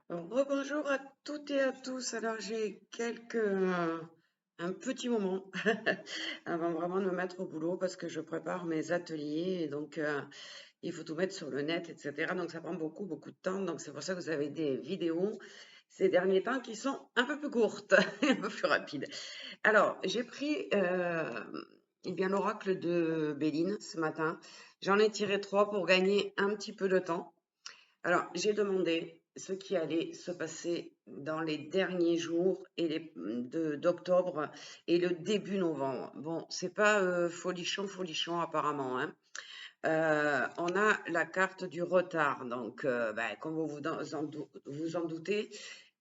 Rebonjour à toutes et à tous. Alors j'ai un petit moment avant vraiment de me mettre au boulot parce que je prépare mes ateliers et donc il faut tout mettre sur le net, etc. Donc ça prend beaucoup de temps. Donc c'est pour ça que vous avez des vidéos ces derniers temps qui sont un peu plus courtes, un peu plus rapides. Alors j'ai pris eh bien l'oracle de Béline ce matin. J'en ai tiré trois pour gagner un petit peu de temps. Alors, j'ai demandé ce qui allait se passer dans les derniers jours d'octobre et le début novembre. Bon, c'est pas folichon apparemment, hein. On a la carte du retard, donc ben, comme vous en doutez,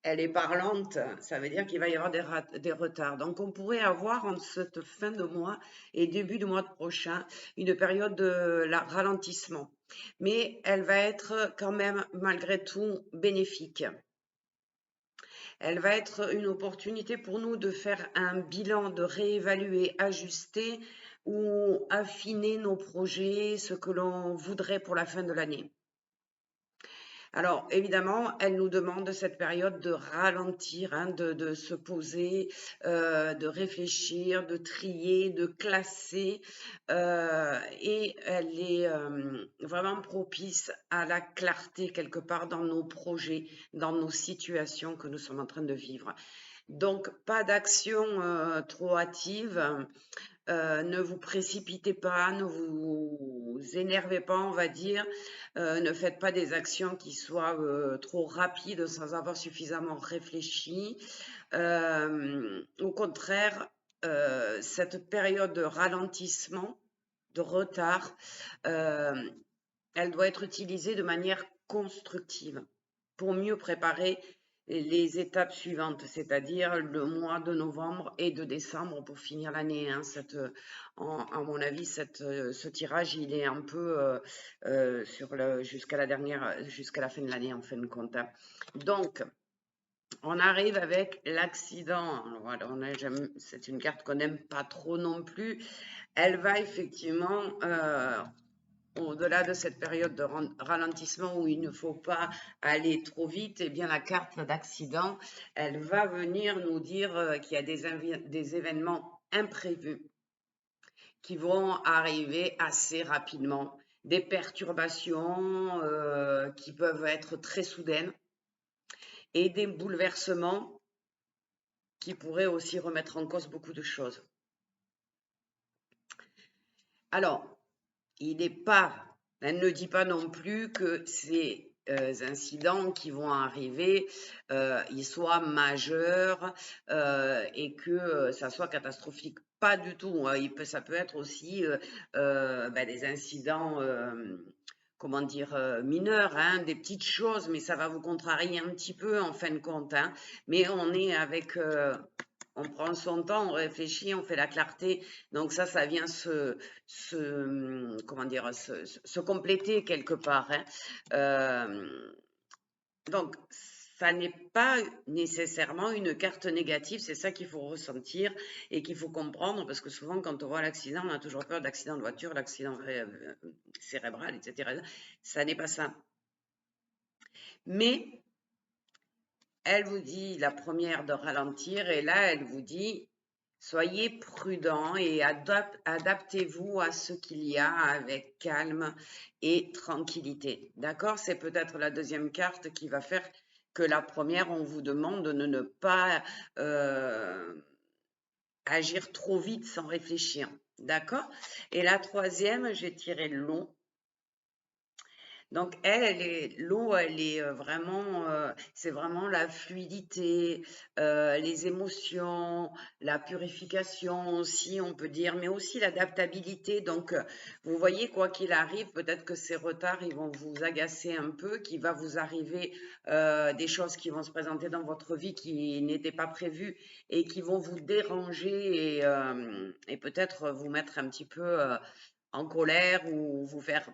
elle est parlante, ça veut dire qu'il va y avoir des retards. Donc on pourrait avoir en cette fin de mois et début du mois prochain une période de ralentissement. Mais elle va être quand même malgré tout bénéfique. Elle va être une opportunité pour nous de faire un bilan, de réévaluer, ajuster ou affiner nos projets, ce que l'on voudrait pour la fin de l'année. Alors, évidemment, elle nous demande cette période de ralentir, hein, de se poser, de réfléchir, de trier, de classer, et elle est vraiment propice à la clarté quelque part dans nos projets, dans nos situations que nous sommes en train de vivre. Donc, pas d'action trop hâtive. Ne vous précipitez pas, ne vous énervez pas, on va dire. Ne faites pas des actions qui soient trop rapides sans avoir suffisamment réfléchi. Au contraire, cette période de ralentissement, de retard, euh, elle doit être utilisée de manière constructive pour mieux préparer les étapes suivantes, c'est-à-dire le mois de novembre et de décembre pour finir l'année, hein. À mon avis, ce tirage, il est un peu jusqu'à la fin de l'année en fin de compte, hein. Donc, on arrive avec l'accident. Voilà, c'est une carte qu'on n'aime pas trop non plus. Elle va effectivement au-delà de cette période de ralentissement où il ne faut pas aller trop vite, eh bien la carte d'accident, elle va venir nous dire qu'il y a des événements imprévus qui vont arriver assez rapidement, des perturbations qui peuvent être très soudaines et des bouleversements qui pourraient aussi remettre en cause beaucoup de choses. Alors, elle ne dit pas non plus que ces incidents qui vont arriver, ils soient majeurs et que ça soit catastrophique. Pas du tout, hein. Ça peut être aussi ben, des incidents, comment dire, mineurs, hein, des petites choses, mais ça va vous contrarier un petit peu en fin de compte, hein. Mais on prend son temps, on réfléchit, on fait la clarté. Donc ça vient comment dire, se compléter quelque part, hein. Donc, ça n'est pas nécessairement une carte négative, c'est ça qu'il faut ressentir et qu'il faut comprendre, parce que souvent, quand on voit l'accident, on a toujours peur d'accident de voiture, l'accident cérébral, etc. Ça n'est pas ça. Mais elle vous dit, la première, de ralentir, et là, elle vous dit, soyez prudent et adaptez-vous à ce qu'il y a avec calme et tranquillité. D'accord? C'est peut-être la deuxième carte qui va faire que la première, on vous demande de ne pas agir trop vite sans réfléchir. D'accord? Et la troisième, j'ai tiré l'eau. Donc l'eau, elle est vraiment, c'est vraiment la fluidité, les émotions, la purification aussi, on peut dire, mais aussi l'adaptabilité. Donc, vous voyez, quoi qu'il arrive, peut-être que ces retards, ils vont vous agacer un peu, qu'il va vous arriver des choses qui vont se présenter dans votre vie qui n'étaient pas prévues et qui vont vous déranger et peut-être vous mettre un petit peu en colère ou vous faire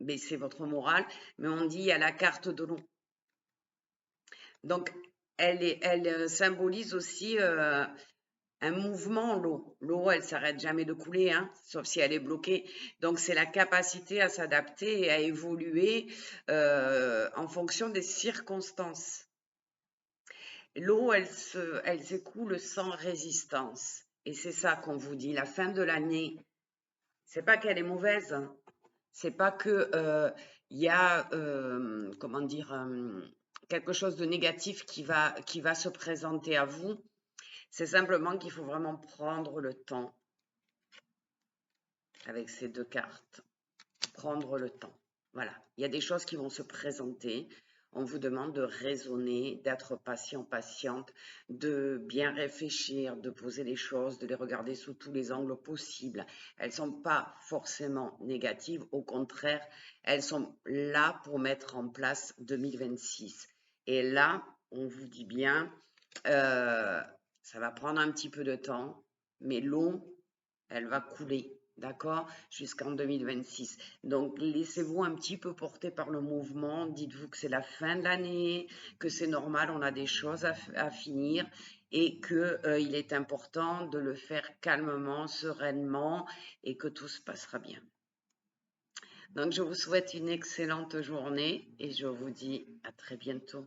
baisser votre morale, mais on dit à la carte de l'eau. Donc, elle symbolise aussi un mouvement, l'eau. L'eau, elle s'arrête jamais de couler, hein, sauf si elle est bloquée. Donc, c'est la capacité à s'adapter et à évoluer en fonction des circonstances. L'eau, elle s'écoule sans résistance. Et c'est ça qu'on vous dit. La fin de l'année, c'est pas qu'elle est mauvaise, hein. C'est pas que il y a comment dire quelque chose de négatif qui va se présenter à vous. C'est simplement qu'il faut vraiment prendre le temps avec ces deux cartes. Prendre le temps. Voilà. Il y a des choses qui vont se présenter. On vous demande de raisonner, d'être patient, patiente, de bien réfléchir, de poser les choses, de les regarder sous tous les angles possibles. Elles ne sont pas forcément négatives, au contraire, elles sont là pour mettre en place 2026. Et là, on vous dit bien, ça va prendre un petit peu de temps, mais l'eau, elle va couler, d'accord, jusqu'en 2026. Donc, laissez-vous un petit peu porter par le mouvement. Dites-vous que c'est la fin de l'année, que c'est normal, on a des choses à finir et que, il est important de le faire calmement, sereinement et que tout se passera bien. Donc, je vous souhaite une excellente journée et je vous dis à très bientôt.